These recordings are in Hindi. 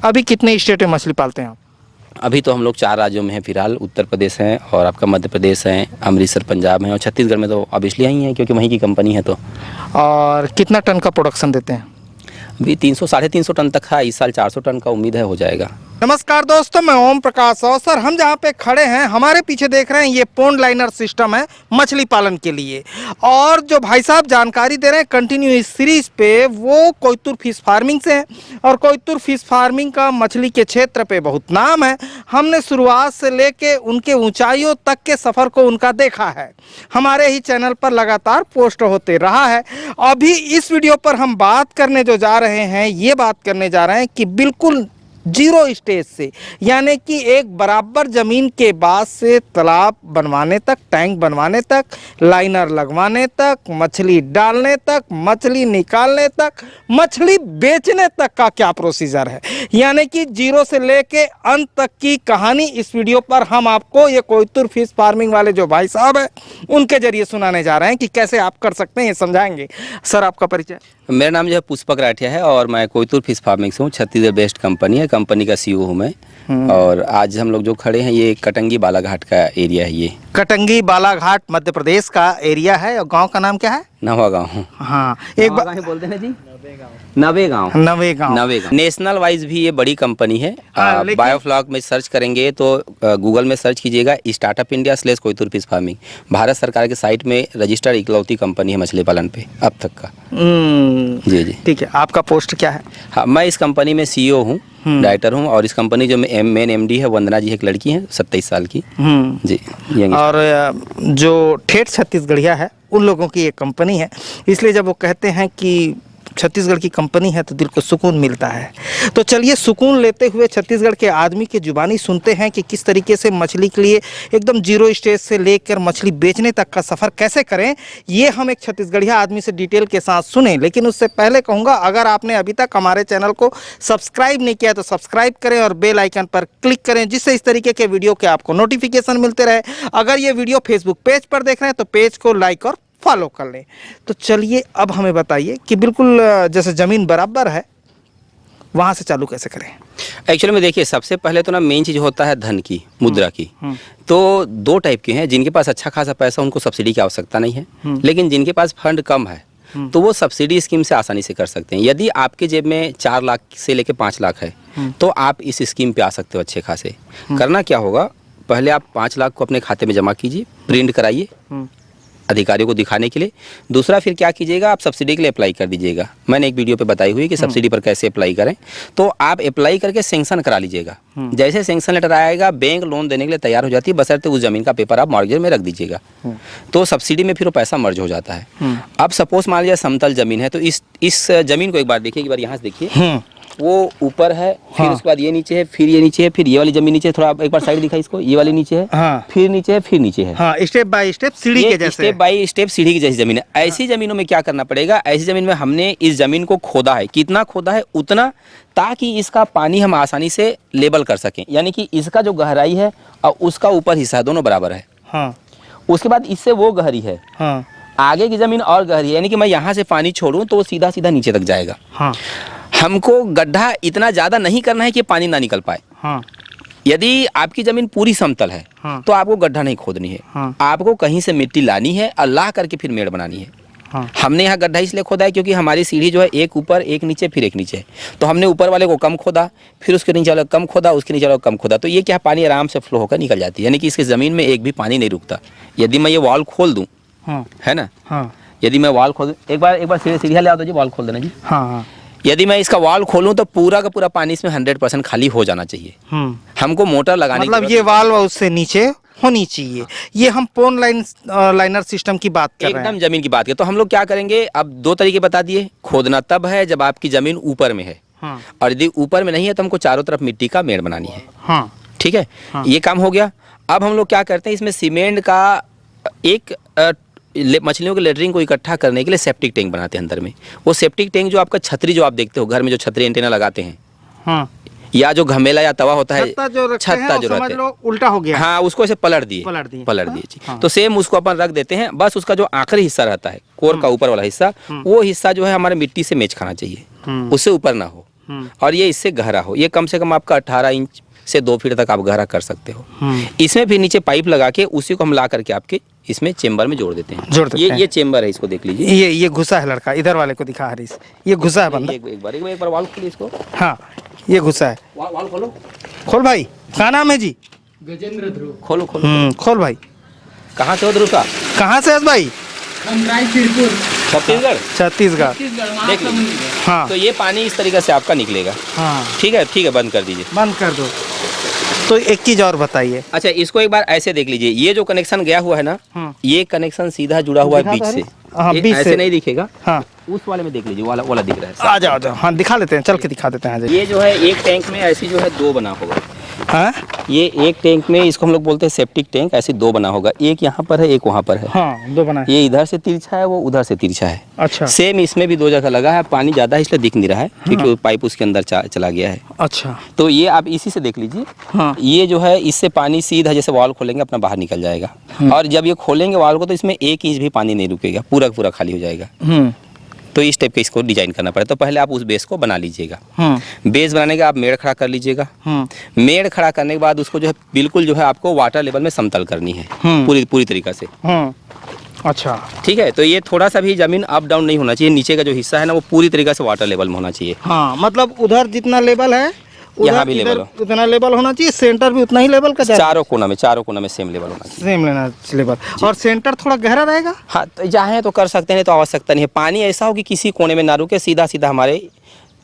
अभी कितने स्टेट में मछली पालते हैं आप? अभी तो हम लोग 4 राज्यों में हैं फिलहाल। उत्तर प्रदेश है और आपका मध्य प्रदेश है, अमृतसर पंजाब है और छत्तीसगढ़ में तो अब इसलिए ही है क्योंकि वहीं की कंपनी है। तो और कितना टन का प्रोडक्शन देते हैं? अभी 300 साढ़े 300 टन तक है। इस साल 400 टन का उम्मीद है हो जाएगा। नमस्कार दोस्तों, मैं ओम प्रकाश और सर हम जहाँ पे खड़े हैं हमारे पीछे देख रहे हैं ये पोंड लाइनर सिस्टम है मछली पालन के लिए। और जो भाई साहब जानकारी दे रहे हैं कंटिन्यू इस सीरीज पे वो कोयतुर फिश फार्मिंग से है। और कोयतुर फिश फार्मिंग का मछली के क्षेत्र पे बहुत नाम है। हमने शुरुआत से लेके उनके ऊंचाइयों तक के सफ़र को उनका देखा है, हमारे ही चैनल पर लगातार पोस्ट होते रहा है। अभी इस वीडियो पर हम बात करने जो जा रहे हैं, ये बात करने जा रहे हैं कि बिल्कुल जीरो स्टेज से, यानी कि एक बराबर ज़मीन के बाद से तालाब बनवाने तक, टैंक बनवाने तक, लाइनर लगवाने तक, मछली डालने तक, मछली निकालने तक, मछली बेचने तक का क्या प्रोसीजर है, यानी कि जीरो से लेके अंत तक की कहानी इस वीडियो पर हम आपको ये कोयतुर फिश फार्मिंग वाले जो भाई साहब हैं उनके जरिए सुनाने जा रहे हैं कि कैसे आप कर सकते हैं, ये समझाएंगे। सर आपका परिचय? मेरा नाम जो है पुष्पक राठिया है और मैं कोयतुर फिश फार्मिंग से हूँ। छत्तीसगढ़ बेस्ड कंपनी है, कंपनी का CEO हूँ मैं। और आज हम लोग जो खड़े हैं ये कटंगी बालाघाट का एरिया है। ये कटंगी बालाघाट मध्य प्रदेश का एरिया है। और गांव का नाम क्या है? नवा गाँव। हाँ, एक बार बोलते हैं जी, नवेगांव। नेशनल वाइज भी ये बड़ी कंपनी है। बायोफ्लॉक में सर्च करेंगे तो गूगल में सर्च कीजिएगा startup India / Koytur fish farming. Bharat सरकार के साइट में रजिस्टर्ड इकलौती कंपनी है मछली पालन पे अब तक का। जी जी ठीक है। आपका पोस्ट क्या है? हाँ, मैं इस कंपनी में CEO हूँ, डायरेक्टर हूँ। और इस कंपनी जो मेन MD है वंदना जी, एक लड़की है 27 साल की जी। और जो ठेठ छत्तीसगढ़िया है उन लोगों की एक कंपनी है, इसलिए जब वो कहते हैं कि छत्तीसगढ़ की कंपनी है तो दिल को सुकून मिलता है। तो चलिए सुकून लेते हुए छत्तीसगढ़ के आदमी की जुबानी सुनते हैं कि किस तरीके से मछली के लिए एकदम जीरो स्टेज से लेकर मछली बेचने तक का सफ़र कैसे करें, ये हम एक छत्तीसगढ़िया आदमी से डिटेल के साथ सुने। लेकिन उससे पहले कहूँगा, अगर आपने अभी तक हमारे चैनल को सब्सक्राइब नहीं किया तो सब्सक्राइब करें और बेल आइकन पर क्लिक करें, जिससे इस तरीके के वीडियो के आपको नोटिफिकेशन मिलते रहे। अगर ये वीडियो फेसबुक पेज पर देख रहे हैं तो पेज को लाइक और फॉलो कर लें। तो चलिए अब हमें बताइए कि बिल्कुल जैसे ज़मीन बराबर है वहाँ से चालू कैसे करें? एक्चुअली में देखिए, सबसे पहले तो ना मेन चीज़ होता है धन की, मुद्रा की। तो 2 टाइप के हैं। जिनके पास अच्छा खासा पैसा उनको सब्सिडी की आवश्यकता नहीं है, लेकिन जिनके पास फंड कम है तो वो सब्सिडी स्कीम से आसानी से कर सकते हैं। यदि आपके जेब में 4 लाख से लेकर 5 लाख है तो आप इस स्कीम पे आ सकते हो अच्छे खासे। करना क्या होगा, पहले आप 5 लाख को अपने खाते में जमा कीजिए, प्रिंट कराइए अधिकारियों को दिखाने के लिए। दूसरा फिर क्या कीजिएगा, आप सब्सिडी के लिए अप्लाई कर दीजिएगा। मैंने एक वीडियो पे बताई हुई कि सब्सिडी पर कैसे अप्लाई करें। तो आप अप्लाई करके सेंक्शन करा लीजिएगा। जैसे सेंक्शन लेटर आएगा बैंक लोन देने के लिए तैयार हो जाती है, बशर्ते उस जमीन का पेपर आप मॉर्गेज में रख दीजिएगा। तो सब्सिडी में फिर वो पैसा मर्ज हो जाता है। अब सपोज मान लीजिए समतल जमीन है तो इस जमीन को एक बार देखिए, एक बार यहाँ से देखिए, वो ऊपर है, फिर उसके बाद ये नीचे है, फिर ये नीचे है, फिर ये वाली जमीन नीचे है। थोड़ा एक बार साइड दिखाई इसको, ये वाली नीचे है, फिर नीचे है, फिर नीचे है। हाँ, स्टेप बाय स्टेप सीढ़ी के जैसे, स्टेप बाय स्टेप सीढ़ी की जैसी जमीन है। ऐसी जमीनों में क्या करना पड़ेगा, ऐसी जमीन में हमने इस जमीन को खोदा है। कितना खोदा है? उतना, ताकि इसका पानी हम आसानी से लेबल कर सकें। यानी कि इसका जो गहराई है और उसका ऊपर हिस्सा है, दोनों बराबर है। उसके बाद इससे वो गहरी है, आगे की जमीन और गहरी है। यानी कि मैं यहाँ से पानी छोड़ूं तो वो सीधा सीधा नीचे तक जाएगा। हमको गड्ढा इतना ज्यादा नहीं करना है कि पानी ना निकल पाए। यदि आपकी जमीन पूरी समतल है तो आपको गड्ढा नहीं खोदनी है। आपको कहीं से मिट्टी लानी है और ला करके फिर मेड़ बनानी है। हमने यहाँ गड्ढा इसलिए खोदा है क्योंकि हमारी सीढ़ी जो है एक ऊपर एक नीचे फिर एक नीचे है। तो हमने ऊपर वाले को कम खोदा, फिर उसके नीचे वाले को कम खोदा, उसके नीचे वाले को कम खोदा। तो ये क्या, पानी आराम से फ्लो होकर निकल जाती है। यानी कि इसकी जमीन में एक भी पानी नहीं रुकता। यदि मैं ये वॉल खोल दूं, है ना, यदि मैं वॉल खोल, एक बार सीढ़ियाँ ले आओ तो जी, वॉल खोल देना जी। यदि मैं इसका वॉल खोलूं तो पूरा का पूरा पानी इसमें 100% खाली हो जाना चाहिए। हमको मोटर लगाने, मतलब ये वाल्व उससे नीचे होनी चाहिए। ये हम पोन लाइनर सिस्टम की बात कर रहे हैं, एकदम जमीन की बात करें। तो हम लोग क्या करेंगे, अब 2 तरीके बता दिए। खोदना तब है जब आपकी जमीन ऊपर में है, और यदि ऊपर में नहीं है तो हमको चारों तरफ मिट्टी का मेड़ बनानी है। ठीक है, ये काम हो गया। अब हम लोग क्या करते हैं, इसमें सीमेंट का एक मछलियों के लेटरिंग को इकट्ठा करने के लिए सेप्टिक टैंक बनाते हैं अंदर में। वो सेप्टिक टैंक जो आपका छतरी जो आप देखते हो घर में, जो छतरी एंटीना लगाते हैं, या जो घमेला या तवा होता है, छत्ता जो रहता है, उल्टा हो गया, हाँ, उसको ऐसे पलट दिए। तो सेम उसको अपन रख देते हैं। बस उसका जो आखिरी हिस्सा रहता है, कोर का ऊपर वाला हिस्सा, वो हिस्सा जो है हमारे मिट्टी से मैच खाना चाहिए, उससे ऊपर ना हो। और ये इससे गहरा हो, ये कम से कम आपका 18 इंच से 2 फीट तक आप गहरा कर सकते हो। इसमें फिर नीचे पाइप लगा के उसी को हम ला करके आपके इसमें चेम्बर में जोड़ देते हैं। ये चेम्बर है, इसको देख लीजिए। ये घुसा है लड़का, इधर वाले को दिखा हरीश, ये घुसा है बंदा। एक बार वाल्व खोलिए इसको। हाँ ये घुसा है, वाल्व खोलो। खोल भाई, क्या नाम है जी? गजेंद्र ध्रुव। खोलो खोलो। खोल भाई। कहाँ से हो ध्रुव साहब? कहाँ से है भाई? हम रायपुर, छत्तीसगढ़। छत्तीसगढ़। देख लीजिए। हाँ तो ये पानी इस तरीके से आपका निकलेगा। हाँ ठीक है, बंद कर दीजिए। बंद कर दो। तो एक चीज और बताइए। अच्छा, इसको एक बार ऐसे देख लीजिए, ये जो कनेक्शन गया हुआ है ना, ये कनेक्शन सीधा जुड़ा हुआ है बीच से। हाँ, ये बीच ऐसे से नहीं दिखेगा। हाँ उस वाले में देख लीजिए, वाला दिख रहा है। आ जाओ। हाँ दिखा लेते हैं, चल के दिखा देते हैं। ये जो है एक टैंक में ऐसी जो है 2 बना होगा। हाँ ये एक टैंक में, इसको हम लोग बोलते हैं सेप्टिक टैंक, ऐसे 2 बना होगा। एक यहाँ पर है, एक वहाँ पर है। हाँ 2 बना है। ये इधर से तिरछा है, वो उधर से तिरछा है। अच्छा सेम इसमें भी 2 जगह लगा है। पानी ज़्यादा है इसलिए दिख नहीं रहा है, क्योंकि वो पाइप उसके अंदर चला गया है। अच्छा। तो ये आप इसी से देख लीजिए। हाँ ये जो है इससे पानी सीधा जैसे वाल्व खोलेंगे अपना बाहर निकल जाएगा। और जब ये खोलेंगे वाल्व को तो इसमें 1 इंच भी पानी नहीं रुकेगा, पूरा पूरा खाली हो जाएगा। तो इस टाइप का इसको डिजाइन करना पड़ेगा। तो पहले आप उस बेस को बना लीजिएगा। बेस बनाने के आप मेड़ खड़ा कर लीजिएगा। मेड़ खड़ा करने के बाद उसको जो है बिल्कुल जो है आपको वाटर लेवल में समतल करनी है, पूरी तरीक़ा से। अच्छा ठीक है। तो ये थोड़ा सा भी जमीन अप डाउन नहीं होना चाहिए, नीचे का जो हिस्सा है ना वो पूरी तरीके से वाटर लेवल में होना चाहिए। हाँ मतलब उधर जितना लेवल है यहाँ भी लेवल उतना लेवल होना चाहिए, सेंटर भी उतना ही लेवल का। चारों कोना में सेम लेवल होना चाहिए। सेम लेना लेवल। और सेंटर थोड़ा गहरा रहेगा। हाँ, तो चाहे तो कर सकते हैं, तो आवश्यकता नहीं है। पानी ऐसा हो कि किसी कोने में ना रुके, सीधा हमारे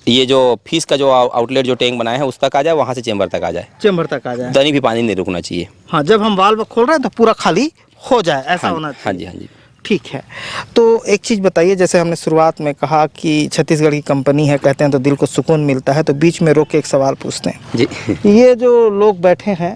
ये जो फिश का जो आउटलेट जो टैंक बनाया है उस तक आ जाए, वहाँ से चेम्बर तक आ जाए। चेम्बर तक आ जाए, दनी भी पानी नहीं रुकना चाहिए। हाँ जब हम वाल्व खोल रहे हैं तो पूरा खाली हो जाए, ऐसा होना चाहिए। हाँ जी। ठीक है। तो एक चीज़ बताइए, जैसे हमने शुरुआत में कहा कि छत्तीसगढ़ की कंपनी है, कहते हैं तो दिल को सुकून मिलता है, तो बीच में रोक के एक सवाल पूछते हैं जी। ये जो लोग बैठे हैं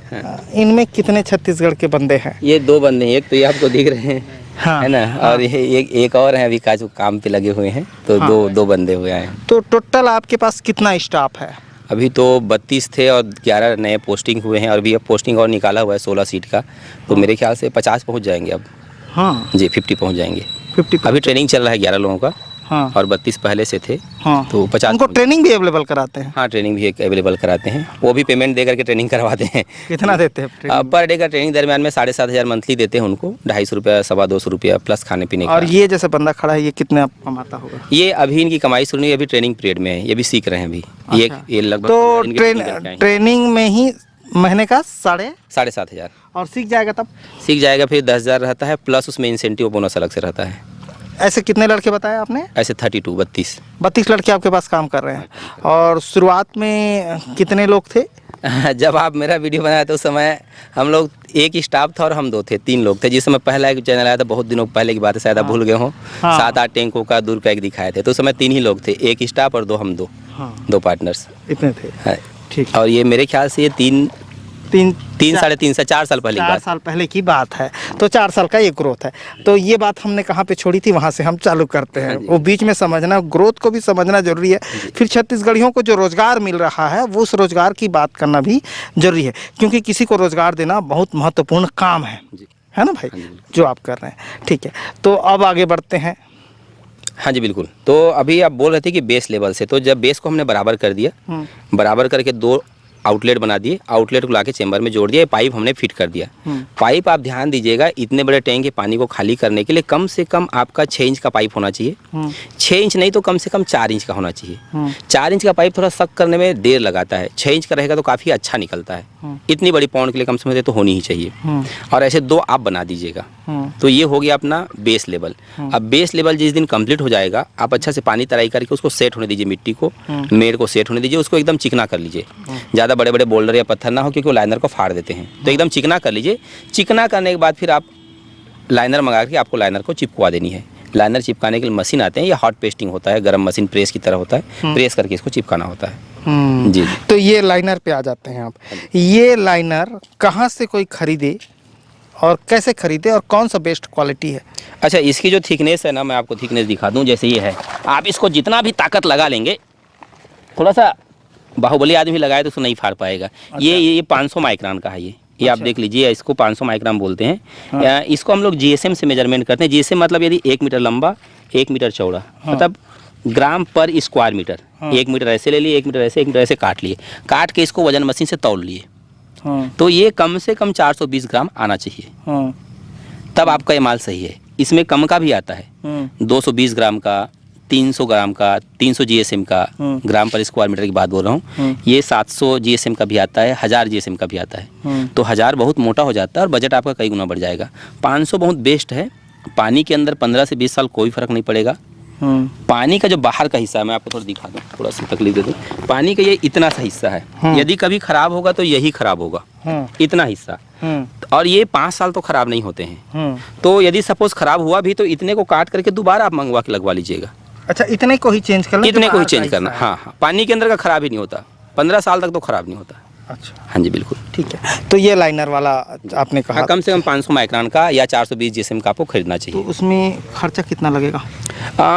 इनमें कितने छत्तीसगढ़ के बंदे हैं? ये 2 बंदे हैं, एक तो ये आपको दिख रहे हैं। हाँ, है ना। हाँ। और ये एक और है अभी का जो काम पे लगे हुए हैं, तो हाँ। दो बंदे हुए हैं। तो टोटल आपके पास कितना स्टाफ है? अभी तो 32 थे और 11 नए पोस्टिंग हुए हैं, और भी अब पोस्टिंग और निकाला हुआ है 16 सीट का। तो मेरे ख्याल से 50 पहुँच जाएंगे अब। हाँ जी, 50 पहुँच जाएंगे। 50 अभी ट्रेनिंग चल रहा है 11 लोगों का। हाँ और 32 पहले से थे। हाँ तो 50 उनको ट्रेनिंग भी अवेलेबल कराते हैं? हाँ, ट्रेनिंग भी अवेलेबल कराते हैं, वो भी पेमेंट दे करके ट्रेनिंग करवाते हैं। कितना देते हैं पर डे का ट्रेनिंग दरमियान में 7,500 मंथली देते हैं उनको, 250 रुपया 250 रुपया प्लस खाने पीने का। और ये जैसे बंदा खड़ा है, ये कितने कमाता होगा? ये अभी इनकी कमाई शुरू नहीं, अभी ट्रेनिंग पीरियड में है, ये भी सीख रहे हैं अभी। अच्छा। ये लगभग तो ट्रेनिंग में ही महीने का 7,500 और सीख जाएगा तब? सीख जाएगा, फिर 10,000 रहता है, प्लस उसमें इंसेंटिव बोनस अलग से रहता है। ऐसे कितने लड़के बताए आपने? ऐसे 32 लड़के आपके पास काम कर रहे हैं। और शुरुआत में कितने लोग थे? जब आप मेरा वीडियो बनाया तो उस समय हम लोग एक ही स्टाफ था और हम 2 थे, 3 लोग थे। जिस समय पहला एक चैनल आया था, बहुत दिनों पहले की बात है, शायद आप भूल गए हो। 7-8 टैंकों का दूर पैक दिखाए थे, तो उस समय 3 ही लोग थे, एक स्टाफ और 2 हम 2 पार्टनर्स इतने थे। ठीक। और ये मेरे ख्याल से ये 3 साढ़े 3 से 4 साल पहले 4 साल पहले की बात है। तो 4 साल का ये ग्रोथ है। तो ये बात हमने कहाँ पे छोड़ी थी, वहाँ से हम चालू करते हैं। वो बीच में समझना, ग्रोथ को भी समझना जरूरी है। फिर छत्तीसगढ़ियों को जो रोजगार मिल रहा है वो उस रोजगार की बात करना भी जरूरी है, क्योंकि किसी को रोजगार देना बहुत महत्वपूर्ण काम है ना भाई, जो आप कर रहे हैं। ठीक है, तो अब आगे बढ़ते हैं। हाँ जी बिल्कुल। तो अभी आप बोल रहे थे कि बेस लेवल से, तो जब बेस को हमने बराबर कर दिया, बराबर करके 2 आउटलेट बना दिए, आउटलेट को लाके चेंबर में जोड़ दिया, पाइप हमने फिट कर दिया। पाइप आप ध्यान दीजिएगा, इतने बड़े टैंक के पानी को खाली करने के लिए कम से कम आपका 6 इंच का पाइप होना चाहिए। 6 इंच नहीं तो कम से कम 4 इंच का होना चाहिए। 4 इंच का पाइप थोड़ा सक करने में देर लगाता है, 6 इंच का रहेगा तो काफ़ी अच्छा निकलता है। इतनी बड़ी पौंड के लिए कम से कम तो होनी ही चाहिए। और ऐसे 2 आप बना दीजिएगा। तो ये हो गया अपना बेस लेवल। अब बेस लेवल जिस दिन कंप्लीट हो जाएगा, आप अच्छा से पानी तराई करके उसको सेट होने दीजिए, मिट्टी को, मेड़ को सेट होने दीजिए, उसको एकदम चिकना कर लीजिए। ज़्यादा बड़े बड़े बोल्डर या पत्थर ना हो, क्योंकि वो लाइनर को फाड़ देते हैं। तो एकदम चिकना कर लीजिए। चिकना करने के बाद फिर आप लाइनर मंगा के आपको लाइनर को चिपकवा देनी है। लाइनर चिपकाने के लिए मशीन आते हैं, या हॉट पेस्टिंग होता है, गर्म मशीन प्रेस की तरह होता है, प्रेस करके इसको चिपकाना होता है। जी। तो ये लाइनर पे आ जाते हैं आप। ये लाइनर कहाँ से कोई खरीदे और कैसे खरीदे और कौन सा बेस्ट क्वालिटी है? अच्छा, इसकी जो थिकनेस है ना, मैं आपको थिकनेस दिखा दूं। जैसे ये है, आप इसको जितना भी ताकत लगा लेंगे, थोड़ा सा बाहुबली आदमी लगाए तो उसको नहीं फाड़ पाएगा। अच्छा। ये 500 माइक्रोन का है। ये आप देख लीजिए, इसको 500 माइक्रोन बोलते हैं। हाँ। इसको हम लोग GSM से मेजरमेंट करते हैं। GSM मतलब यदि 1 मीटर लंबा, 1 मीटर चौड़ा, मतलब ग्राम पर स्क्वायर मीटर। 1 मीटर ऐसे ले लिए, 1 मीटर ऐसे, 1 मीटर ऐसे काट लिए, काट के इसको वजन मशीन से तौल लिए। तो ये कम से कम 420 ग्राम आना चाहिए, तब आपका ये माल सही है। इसमें कम का भी आता है, 220 ग्राम का, 300 ग्राम का, 300 जीएसएम का, ग्राम पर स्क्वायर मीटर की बात बोल रहा हूँ। ये 700 जीएसएम का भी आता है, 1000 जीएसएम का भी आता है। तो 1000 बहुत मोटा हो जाता है और बजट आपका कई गुना बढ़ जाएगा। 500 बहुत बेस्ट है। पानी के अंदर 15 से 20 साल कोई फर्क नहीं पड़ेगा। पानी का जो बाहर का हिस्सा है, मैं आपको थोड़ा दिखा दूँ, थोड़ा सा तकलीफ दे दूँ। पानी का ये इतना सा हिस्सा है, यदि कभी खराब होगा तो यही खराब होगा, इतना हिस्सा। और ये 5 साल तो खराब नहीं होते हैं। तो यदि सपोज खराब हुआ भी तो इतने को काट करके दोबारा आप मंगवा के लगवा लीजिएगा। अच्छा, इतने को ही चेंज करना, इतने को ही चेंज करना। हाँ, पानी के अंदर का खराब ही नहीं होता, 15 साल तक तो खराब नहीं होता। अच्छा, हाँ जी बिल्कुल। ठीक है। तो ये लाइनर वाला आपने कहा, हाँ, कम से कम 500 माइक्रोन का या 420 जीएसएम का आपको खरीदना तो चाहिए। उसमें खर्चा कितना लगेगा?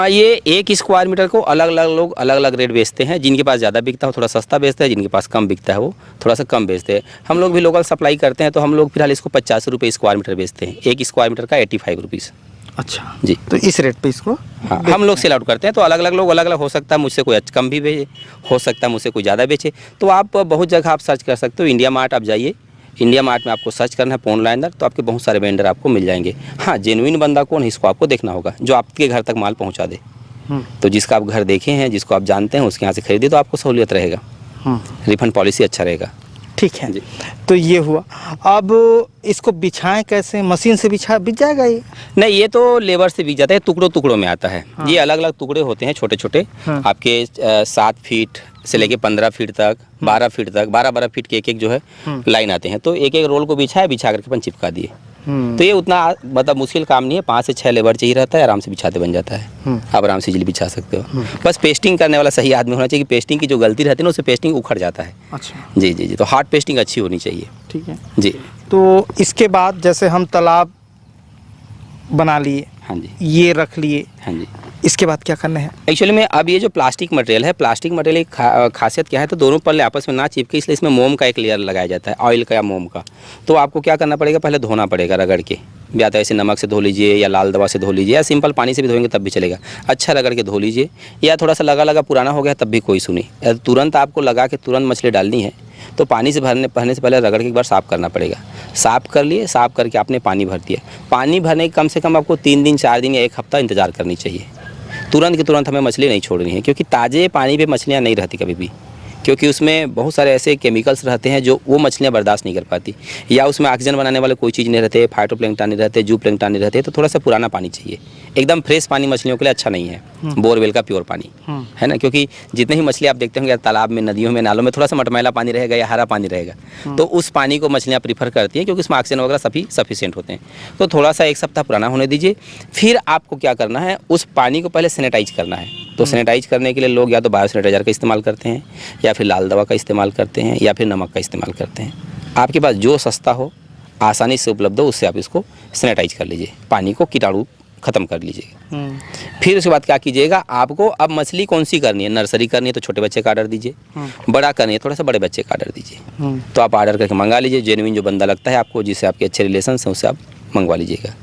ये 1 स्क्वायर मीटर को अलग अलग लोग अलग अलग रेट बेचते हैं। जिनके पास ज़्यादा बिकता है वो थोड़ा सस्ता बेचते हैं, जिनके पास कम बिकता है वो थोड़ा सा कम बेचते हैं। हम लोग भी लोकल सप्लाई करते हैं, तो हम लोग फिलहाल इसको 50 रुपये स्क्वायर मीटर बेचते हैं। 1 स्क्वायर मीटर का 85 रुपीज़। अच्छा जी, तो इस रेट पे इसको हाँ हम लोग सेल आउट करते हैं। तो अलग अलग लोग अलग अलग, हो सकता है मुझसे कोई कम भी बेचे, हो सकता है मुझसे कोई ज़्यादा बेचे। तो आप बहुत जगह आप सर्च कर सकते हो। इंडिया मार्ट आप जाइए, इंडिया मार्ट में आपको सर्च करना है पॉन्ड लाइनर, तो आपके बहुत सारे वेंडर आपको मिल जाएंगे। हाँ, जेन्युइन बंदा कौन है इसको आपको देखना होगा, जो आपके घर तक माल पहुँचा दे। तो जिसका आप घर देखे हैं, जिसको आप जानते हैं, उसके यहाँ से खरीदे तो आपको सहूलियत रहेगा, रिफंड पॉलिसी अच्छा रहेगा। ठीक है। तो ये हुआ। अब इसको बिछाएं कैसे? मशीन से बिछ जाएगा ये? नहीं, ये तो लेबर से बिक जाता है, टुकड़ों टुकड़ों में आता है। ये अलग अलग टुकड़े होते हैं छोटे छोटे, आपके 7 फीट से लेके 15 फीट तक, 12 फीट तक, 12-12 फीट के एक जो है लाइन आते हैं। तो एक एक रोल को बिछा करके अपन चिपका दिए। तो ये उतना मतलब मुश्किल काम नहीं है, 5 से 6 लेबर चाहिए रहता है, आराम से बिछाते बन जाता है। आप आराम से इजीली बिछा सकते हो। बस पेस्टिंग करने वाला सही आदमी होना चाहिए कि पेस्टिंग की जो गलती रहती है ना, उससे पेस्टिंग उखड़ जाता है। अच्छा, जी जी जी। तो हार्ड पेस्टिंग अच्छी होनी चाहिए। ठीक है जी। तो इसके बाद जैसे हम तालाब बना लिए, हाँ जी, ये रख लिए, हाँ जी। इसके बाद क्या करना है? एक्चुअली में अब ये जो प्लास्टिक मटेरियल है, प्लास्टिक मटेरियल की खासियत क्या है, तो दोनों पल्ले आपस में ना चिपके, इसलिए इसमें मोम का एक लेयर लगाया जाता है, ऑयल का या मोम का। तो आपको क्या करना पड़ेगा, पहले धोना पड़ेगा रगड़ के, या तो ऐसे नमक से धो लीजिए या लाल दवा से धो लीजिए, या सिंपल पानी से भी धोएंगे तब भी चलेगा। अच्छा रगड़ के धो लीजिए, या थोड़ा सा लगा पुराना हो गया तब भी कोई सुनी। तुरंत आपको लगा के तुरंत मछली डालनी है तो पानी से भरने से पहले रगड़ के एक बार साफ़ करना पड़ेगा। साफ़ कर लिए, साफ़ करके आपने पानी भर दिया। पानी भरने के कम से कम आपको 3 दिन 4 दिन या 1 हफ्ता इंतज़ार करनी चाहिए। तुरंत के तुरंत हमें मछली नहीं छोड़नी है, क्योंकि ताज़े पानी पे मछलियाँ नहीं रहती कभी भी, क्योंकि उसमें बहुत सारे ऐसे केमिकल्स रहते हैं जो वो मछलियाँ बर्दाश्त नहीं कर पाती, या उसमें ऑक्सीजन बनाने वाले कोई चीज़ नहीं रहते, फाइटोप्लैंक्टन नहीं रहते, जू प्लैंक्टन नहीं रहते। तो थोड़ा सा पुराना पानी चाहिए। एकदम फ्रेश पानी मछलियों के लिए अच्छा नहीं है, बोरवेल का प्योर पानी है ना, क्योंकि जितने ही मछली आप देखते होंगे तालाब में, नदियों में, नालों में थोड़ा सा मटमैला पानी रहेगा या हरा पानी रहेगा, तो उस पानी को मछलियाँ प्रीफर करती हैं, क्योंकि उसमें ऑक्सीजन वगैरह सभी सफिशिएंट होते हैं। तो थोड़ा सा 1 सप्ताह पुराना होने दीजिए। फिर आपको क्या करना है, उस पानी को पहले सैनिटाइज करना है। तो सैनिटाइज करने के लिए लोग या तो बायो सैनिटाइजर का इस्तेमाल करते हैं, या फिर लाल दवा का इस्तेमाल करते हैं, या फिर नमक का इस्तेमाल करते हैं। आपके पास जो सस्ता हो, आसानी से उपलब्ध हो, उससे आप इसको सैनिटाइज कर लीजिए, पानी को कीटाणु ख़त्म कर लीजिएगा। फिर उसके बाद क्या कीजिएगा, आपको अब मछली कौन सी करनी है, नर्सरी करनी है तो छोटे बच्चे का ऑर्डर दीजिए, बड़ा करनी है थोड़ा सा बड़े बच्चे का ऑर्डर दीजिए। तो आप ऑर्डर करके मंगा लीजिए, जेन्युइन जो बंदा लगता है आपको, जिससे आपके अच्छे रिलेशन हैं, उससे आप मंगवा लीजिएगा।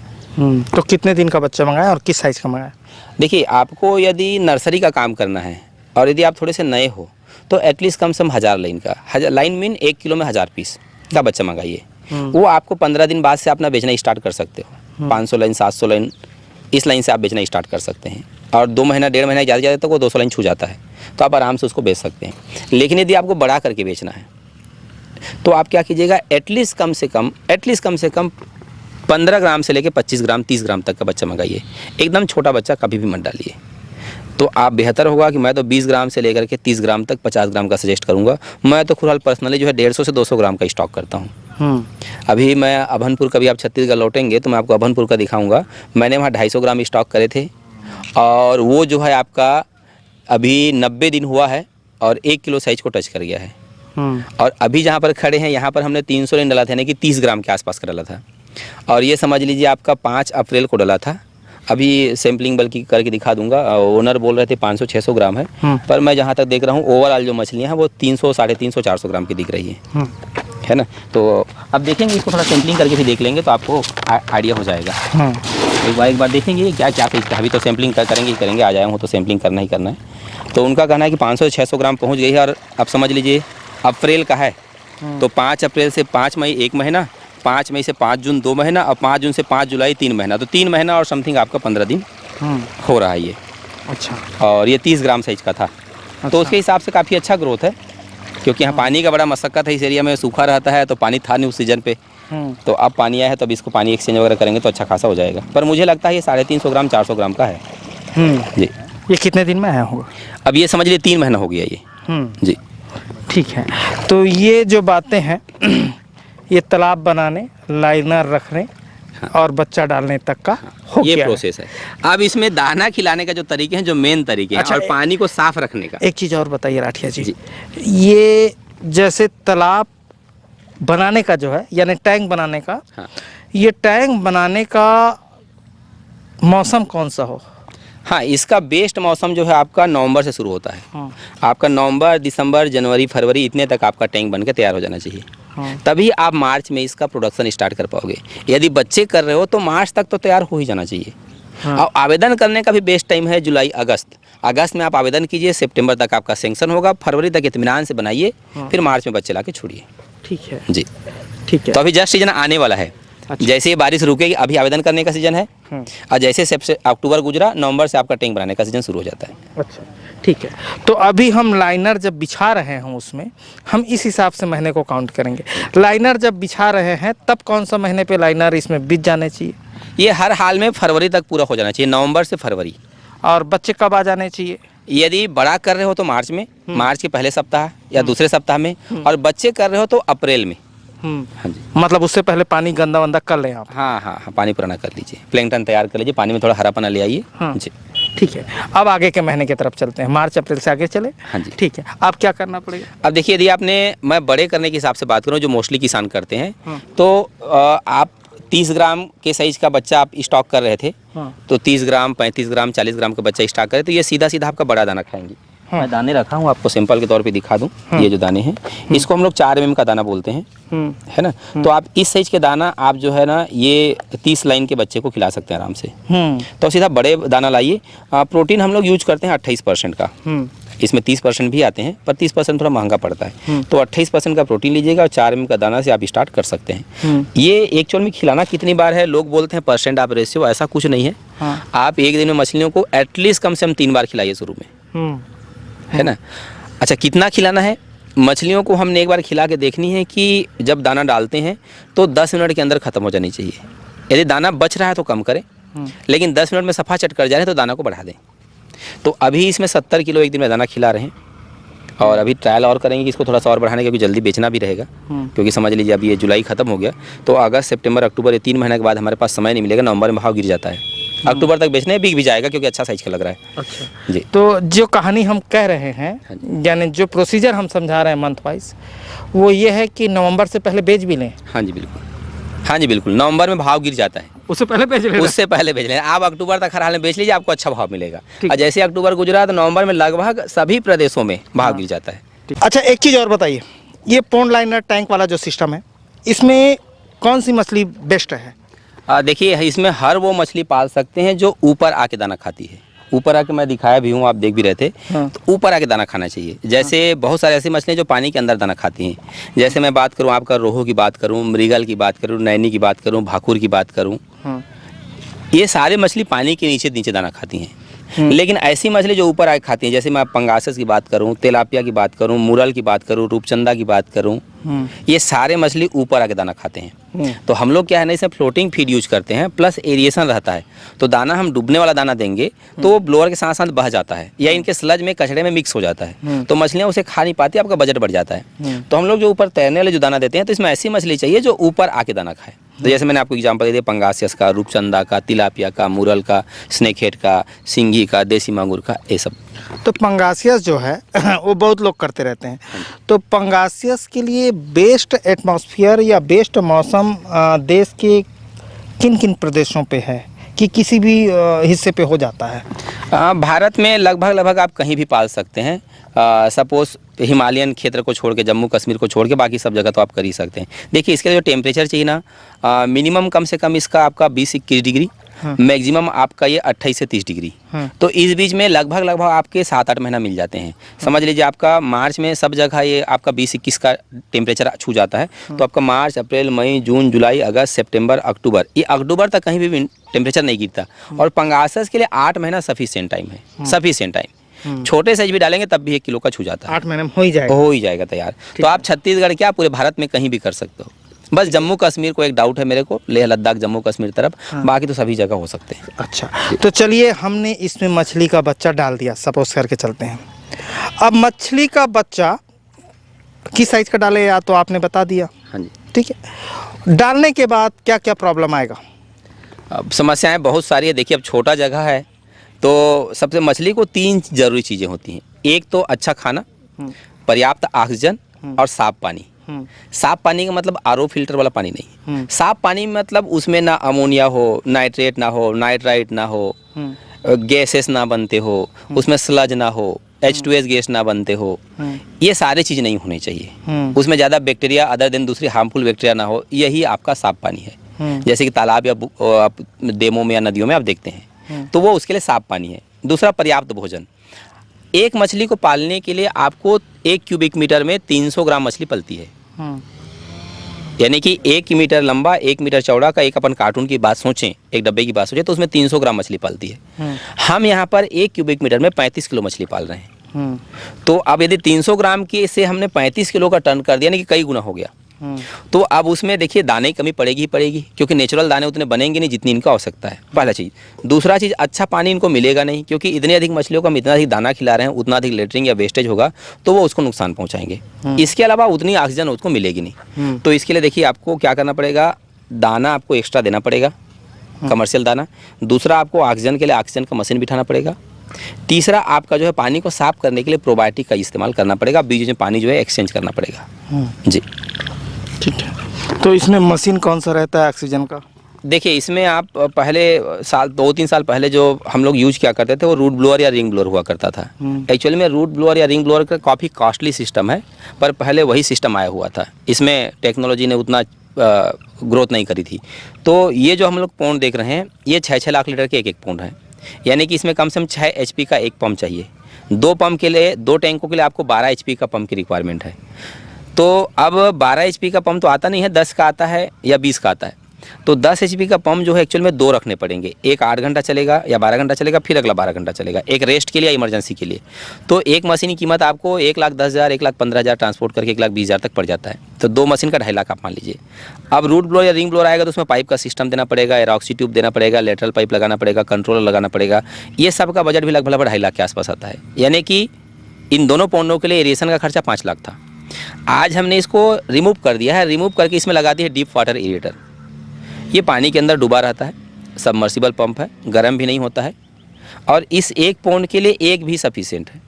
तो कितने दिन का बच्चा मंगाएं और किस साइज़ का मंगाएं? देखिए, आपको यदि नर्सरी का काम करना है और यदि आप थोड़े से नए हो तो एटलीस्ट कम से कम 1000 लाइन का, 1000 लाइन मीन 1 किलो में 1000 पीस का बच्चा मंगाइए। वो आपको 15 दिन बाद से अपना बेचना स्टार्ट कर सकते हो। 500 लाइन, 700 लाइन, इस लाइन से आप बेचना स्टार्ट कर सकते हैं। और 2 महीना 1.5 महीना ज़्यादा तक वो 200 लाइन छू जाता है, तो आप आराम से उसको बेच सकते हैं। लेकिन यदि आपको बड़ा करके बेचना है तो आप क्या कीजिएगा, एटलीस्ट कम से कम 15 ग्राम से लेकर 25 ग्राम 30 ग्राम तक का बच्चा मंगाइए। एकदम छोटा बच्चा कभी भी मत डालिए। तो आप बेहतर होगा कि मैं तो 20 ग्राम से लेकर के 30 ग्राम तक 50 ग्राम का सजेस्ट करूंगा। मैं तो फिलहाल पर्सनली जो है 150 से 200 ग्राम का स्टॉक करता हूं। अभी मैं अभनपुर, कभी आप छत्तीसगढ़ लौटेंगे तो मैं आपको अभनपुर का दिखाऊंगा। मैंने वहाँ 250 ग्राम स्टॉक करे थे, और वो जो है आपका अभी 90 दिन हुआ है और 1 किलो साइज को टच कर गया है। और अभी जहाँ पर खड़े हैं यहाँ पर हमने 300 लाइन डाला था, यानी कि 30 ग्राम के आसपास का डाला था। और ये समझ लीजिए आपका 5 अप्रैल को डाला था। अभी सैम्पलिंग बल्कि करके दिखा दूंगा। ओनर बोल रहे थे 500-600 ग्राम है, पर मैं जहाँ तक देख रहा हूँ ओवरऑल जो मछलियाँ हैं वो 300, 350, 400 ग्राम की दिख रही है। है ना। तो अब देखेंगे इसको थोड़ा सैम्पलिंग करके भी देख लेंगे तो आपको आइडिया हो जाएगा। एक बार देखेंगे क्या क्या अभी तो सैम्पलिंग करेंगे आ जाए हूँ तो सैम्पलिंग करना ही करना है। तो उनका कहना है कि 500 से 600 ग्राम पहुँच गई है। और अब समझ लीजिए अप्रैल का है तो 5 अप्रैल से 5 मई 1 महीना, 5 मई से 5 जून 2 महीना और 5 जून से 5 जुलाई 3 महीना। तो 3 महीना और समथिंग आपका 15 दिन हो रहा है ये। अच्छा। और ये 30 ग्राम साइज का था। तो उसके हिसाब से काफ़ी अच्छा ग्रोथ है, क्योंकि यहाँ पानी का बड़ा मशक्कत है, इस एरिया में सूखा रहता है तो पानी था नहीं उस सीजन पे। तो अब पानी आया है तो अब इसको पानी एक्सचेंज वगैरह करेंगे तो अच्छा खासा हो जाएगा। पर मुझे लगता है ये 350 ग्राम 400 ग्राम का है जी। ये कितने दिन में आया होगा? अब ये समझ लीजिए 3 महीना हो गया ये जी। ठीक है, तो ये जो बातें हैं ये तालाब बनाने, लाइनर रखने और बच्चा डालने तक का हो ये गया प्रोसेस है। अब इसमें दाना खिलाने का जो तरीके हैं, जो मेन तरीके हैं, अच्छा, और पानी को साफ रखने का। एक चीज़ और बताइए राठिया जी, ये जैसे तालाब बनाने का जो है यानी टैंक बनाने का, हाँ। ये टैंक बनाने का मौसम कौन सा हो? हाँ, इसका बेस्ट मौसम जो है आपका नवंबर से शुरू होता है। आपका नवंबर, दिसंबर, जनवरी, फरवरी इतने तक आपका टैंक बन के तैयार हो जाना चाहिए। तभी आप मार्च में इसका प्रोडक्शन स्टार्ट कर पाओगे। यदि बच्चे कर रहे हो तो मार्च तक तो तैयार हो ही जाना चाहिए। और आवेदन करने का भी बेस्ट टाइम है जुलाई अगस्त में आप आवेदन कीजिए, सितंबर तक आपका सेंक्शन होगा, फरवरी तक इत्मीनान से बनाइए, फिर मार्च में बच्चे ला के छोड़िए। ठीक है जी, ठीक है। तो अभी जस्ट सीजन आने वाला है। अच्छा। जैसे ही बारिश रुकेगी, अभी आवेदन करने का सीजन है, और जैसे अक्टूबर गुजरा, नवंबर से आपका टैंक बनाने का सीजन शुरू हो जाता है। अच्छा, ठीक है। तो अभी हम लाइनर जब बिछा रहे हैं उसमें हम इस हिसाब से महीने को काउंट करेंगे। लाइनर जब बिछा रहे हैं तब कौन सा महीने पे लाइनर इसमें बिछ जाने चाहिए? ये हर हाल में फरवरी तक पूरा हो जाना चाहिए, नवंबर से फरवरी। और बच्चे कब आ जाने चाहिए? यदि बड़ा कर रहे हो तो मार्च में, मार्च के पहले सप्ताह या दूसरे सप्ताह में, और बच्चे कर रहे हो तो अप्रैल में। हाँ जी, मतलब उससे पहले पानी गंदा वंदा कर लें आप? हाँ, पानी पुराना कर लीजिए, प्लैंकटन तैयार कर लीजिए, पानी में थोड़ा हरापना ले आइए। हाँ जी, ठीक है। अब आगे के महीने की तरफ चलते हैं, मार्च अप्रैल से आगे चले। हाँ जी, ठीक है। अब क्या करना पड़ेगा? अब देखिए, यदि आपने, मैं बड़े करने के हिसाब से बात करूँ जो मोस्टली किसान करते हैं, तो आप 30 ग्राम के साइज का बच्चा आप स्टॉक कर रहे थे, तो 30 ग्राम 35 ग्राम 40 ग्राम का बच्चा स्टॉक करे तो ये सीधा सीधा आपका बड़ा दाना खाएंगे। मैं दाने रखा हूँ, आपको सिंपल के तौर पे दिखा दूँ। ये जो दाने हैं इसको हम लोग 4 mm का दाना बोलते हैं, है ना। तो आप इस साइज के दाना आप जो है ना ये 30 लाइन के बच्चे को खिला सकते हैं आराम से। तो सीधा बड़े दाना लाइए। प्रोटीन हम लोग यूज करते हैं 28% का, इसमें 30% भी आते हैं, पर 30% थोड़ा महंगा पड़ता है। तो 28% का प्रोटीन लीजिएगा और 4 mm का दाना से आप स्टार्ट कर सकते हैं। ये एक्चुअल में खिलाना कितनी बार है, लोग बोलते हैं परसेंट आप रेशियो, ऐसा कुछ नहीं है। आप एक दिन में मछलियों को एटलीस्ट कम से कम 3 बार खिलाइए शुरू में, है ना। अच्छा, कितना खिलाना है? मछलियों को हमने एक बार खिला के देखनी है कि जब दाना डालते हैं तो 10 मिनट के अंदर ख़त्म हो जानी चाहिए। यदि दाना बच रहा है तो कम करें, लेकिन 10 मिनट में सफ़ा चट कर जा रहे हैं तो दाना को बढ़ा दें। तो अभी इसमें 70 किलो एक दिन में दाना खिला रहे हैं, और अभी ट्रायल और करेंगे कि इसको थोड़ा सा और बढ़ाने के, भी जल्दी बेचना भी रहेगा, क्योंकि समझ लीजिए अभी ये जुलाई ख़त्म हो गया तो अगस्त सितंबर अक्टूबर ये 3 महीने के बाद हमारे पास समय नहीं मिलेगा। नवंबर में भाव गिर जाता है, अक्टूबर तक बेचने बिक भी जाएगा क्योंकि अच्छा साइज का लग रहा है। अच्छा जी, तो जो कहानी हम कह रहे हैं यानी जो प्रोसीजर हम समझा रहे हैं मंथ वाइज, वो ये है कि नवंबर से पहले बेच भी लें। हाँ जी बिल्कुल, हाँ जी बिल्कुल, नवंबर में भाव गिर जाता है, उससे पहले बेच लें। उससे पहले बेच लें। आप अक्टूबर तक हर हाल में बेच लीजिए, आपको अच्छा भाव मिलेगा। और जैसे अक्टूबर गुजरा तो नवंबर में लगभग सभी प्रदेशों में भाव गिर जाता है। अच्छा, एक चीज़ और बताइए, ये पॉन्ड लाइनर टैंक वाला जो सिस्टम है इसमें कौन सी मछली बेस्ट है? देखिए, इसमें हर वो मछली पाल सकते हैं जो ऊपर आके दाना खाती है। ऊपर आके मैं दिखाया भी हूँ, आप देख भी रहे थे। तो ऊपर आके दाना खाना चाहिए। जैसे बहुत सारे ऐसी मछलियाँ जो पानी के अंदर दाना खाती हैं, जैसे मैं बात करूँ आपका रोहू की बात करूँ, मृगल की बात करूँ, नैनी की बात करूँ, भाकुर की बात करूँ, ये सारे मछली पानी के नीचे नीचे दाना खाती हैं। लेकिन ऐसी मछली जो ऊपर आके खाती हैं, जैसे मैं पंगासस की बात करूँ, तेलापिया की बात करूँ, मुरल की बात करूँ, रूपचंदा की बात करूँ, ये सारे मछली ऊपर आके दाना खाते हैं। तो हम लोग क्या है ना, इसमें फ्लोटिंग फीड यूज करते हैं, प्लस एरिएशन रहता है। तो दाना हम डूबने वाला दाना देंगे तो वो ब्लोअर के साथ साथ बह जाता है, या इनके स्लज में कचड़े में मिक्स हो जाता है, तो मछलियाँ उसे खा नहीं पाती, आपका बजट बढ़ जाता है। तो हम लोग जो ऊपर तैरने वाले जो दाना देते हैं, तो इसमें ऐसी मछली चाहिए जो ऊपर आके दाना खाए। तो जैसे मैंने आपको एग्जांपल दे दिया, पंगासियस का, रूपचंदा का, तिलापिया का, मुरल का, स्नेकहेड का, सिंगी का, देसी मांगुर का, ये सब। तो पंगासियस जो है वो बहुत लोग करते रहते हैं। तो पंगासियस के लिए बेस्ट एटमॉस्फेयर या बेस्ट मौसम देश के किन किन प्रदेशों पे है कि किसी भी हिस्से पे हो जाता है? भारत में लगभग आप कहीं भी पाल सकते हैं, सपोज हिमालयन क्षेत्र को छोड़ के, जम्मू कश्मीर को छोड़ के बाकी सब जगह तो आप कर ही सकते हैं। देखिए इसके जो टेम्परेचर चाहिए ना, मिनिमम कम से कम इसका आपका 20-21 डिग्री, मैक्सिमम आपका ये 28 से 30 डिग्री। तो इस बीच में लगभग आपके 7-8 महीना मिल जाते हैं। समझ लीजिए आपका मार्च में सब जगह ये आपका 20-21 का टेम्परेचर छू जाता है। तो आपका मार्च, अप्रैल, मई, जून, जुलाई, अगस्त, सितंबर, अक्टूबर, ये अक्टूबर तक कहीं भी टेम्परेचर नहीं गिरता। और पंगासस के लिए 8 महीना सफिशिएंट टाइम है, सफिशिएंट टाइम। छोटे साइज भी डालेंगे तब भी 1 किलो का छू जाता है। 8 महीने में हो ही जाएगा तैयार। तो आप छत्तीसगढ़ क्या पूरे भारत में कहीं भी कर सकते हो। बस जम्मू कश्मीर को एक डाउट है मेरे को, लेह लद्दाख जम्मू कश्मीर तरफ, बाकी तो सभी जगह हो सकते हैं। अच्छा, तो चलिए हमने इसमें मछली का बच्चा डाल दिया, सपोज करके चलते हैं। अब मछली का बच्चा किस साइज का डाले या तो आपने बता दिया। हाँ जी, ठीक है। डालने के बाद क्या क्या प्रॉब्लम आएगा? अब समस्याएं बहुत सारी है। देखिए अब छोटा जगह है तो सबसे मछली को 3 जरूरी चीज़ें होती हैं। एक तो अच्छा खाना, पर्याप्त ऑक्सीजन और साफ पानी। साफ पानी का मतलब आरओ फिल्टर वाला पानी नहीं। साफ पानी मतलब उसमें ना अमोनिया हो, नाइट्रेट ना हो, नाइट्राइट ना हो, गैसेस ना बनते हो, उसमें स्लज ना हो, H2S गैस ना बनते हो, ये सारी चीज़ नहीं होनी चाहिए। उसमें ज़्यादा बैक्टीरिया अदर देन दूसरी हार्मफुल बैक्टीरिया ना हो, यही आपका साफ पानी है। जैसे कि तालाब या डेमों में या नदियों में आप देखते हैं, तो वो उसके लिए साफ पानी है। दूसरा पर्याप्त भोजन। एक मछली को पालने के लिए आपको 1 क्यूबिक मीटर में 300 ग्राम मछली पलती है। यानी कि 1 मीटर लंबा 1 मीटर चौड़ा का एक अपन कार्टून की बात सोचें, एक डब्बे की बात सोचें, तो उसमें 300 ग्राम मछली पलती है। हम यहाँ पर 1 क्यूबिक मीटर में 35 किलो मछली पाल रहे हैं। तो अब यदि 300 ग्राम के से हमने 35 किलो का टर्न कर दिया, यानी कि कई गुना हो गया। तो अब उसमें देखिए दाने की कमी पड़ेगी ही पड़ेगी, क्योंकि नेचुरल दाने उतने बनेंगे नहीं जितनी इनका आवश्यकता है, पहला चीज़। दूसरा चीज़, अच्छा पानी इनको मिलेगा नहीं, क्योंकि इतने अधिक मछलियों को हम इतना अधिक दाना खिला रहे हैं, उतना अधिक लेटरिंग या वेस्टेज होगा तो वो उसको नुकसान पहुंचाएंगे। इसके अलावा उतनी ऑक्सीजन उसको मिलेगी नहीं। तो इसके लिए देखिए आपको क्या करना पड़ेगा, दाना आपको एक्स्ट्रा देना पड़ेगा, कमर्शियल दाना। दूसरा, आपको ऑक्सीजन के लिए ऑक्सीजन का मशीन बिठाना पड़ेगा। तीसरा, आपका जो है पानी को साफ करने के लिए प्रोबायोटिक का इस्तेमाल करना पड़ेगा, बीच में पानी जो है एक्सचेंज करना पड़ेगा। जी ठीक है। तो इसमें मशीन कौन सा रहता है ऑक्सीजन का? देखिए इसमें आप पहले साल 2-3 साल पहले जो हम लोग यूज किया करते थे वो रूट ब्लोअर या रिंग ब्लोअर हुआ करता था। एक्चुअली में रूट ब्लोअर या रिंग ब्लोअर का काफ़ी कॉस्टली सिस्टम है, पर पहले वही सिस्टम आया हुआ था। इसमें टेक्नोलॉजी ने उतना ग्रोथ नहीं करी थी। तो ये जो हम लोग पौंड देख रहे हैं, ये 6-6 लाख लीटर के एक पौंड है। यानी कि इसमें कम से कम 6 HP का एक पंप चाहिए। 2 पंप के लिए, 2 टैंकों के लिए आपको 12 HP का पंप की रिक्वायरमेंट है। तो अब 12 HP का पंप तो आता नहीं है, 10 का आता है या 20 का आता है। तो 10 HP का पंप जो है एक्चुअल में 2 रखने पड़ेंगे। एक 8 घंटा चलेगा या 12 घंटा चलेगा, फिर अगला 12 घंटा चलेगा, एक रेस्ट के लिए या इमरजेंसी के लिए। तो एक मशीन की कीमत आपको 1,10,000, 1,15,000 ट्रांसपोर्ट करके 1,20,000 तक पड़ जाता है। तो 2 मशीन का 2.5 लाख आप मान लीजिए। अब रूट ब्लोअर या रिंग ब्लोअर आएगा तो उसमें पाइप का सिस्टम देना पड़ेगा, एरॉक्सी ट्यूब देना पड़ेगा, लेटरल पाइप लगाना पड़ेगा, कंट्रोलर लगाना पड़ेगा। ये सब का बजट भी लगभग 2.5 लाख के आसपास आता है। यानी कि इन दोनों पौंडों के लिए एरिएशन का खर्चा 5 लाख था। आज हमने इसको रिमूव कर दिया है। रिमूव करके इसमें लगा दिया है डीप वाटर एरिएटर। ये पानी के अंदर डूबा रहता है, सबमर्सिबल पंप है, गर्म भी नहीं होता है, और इस 1 पौंड के लिए 1 भी सफिशिएंट है।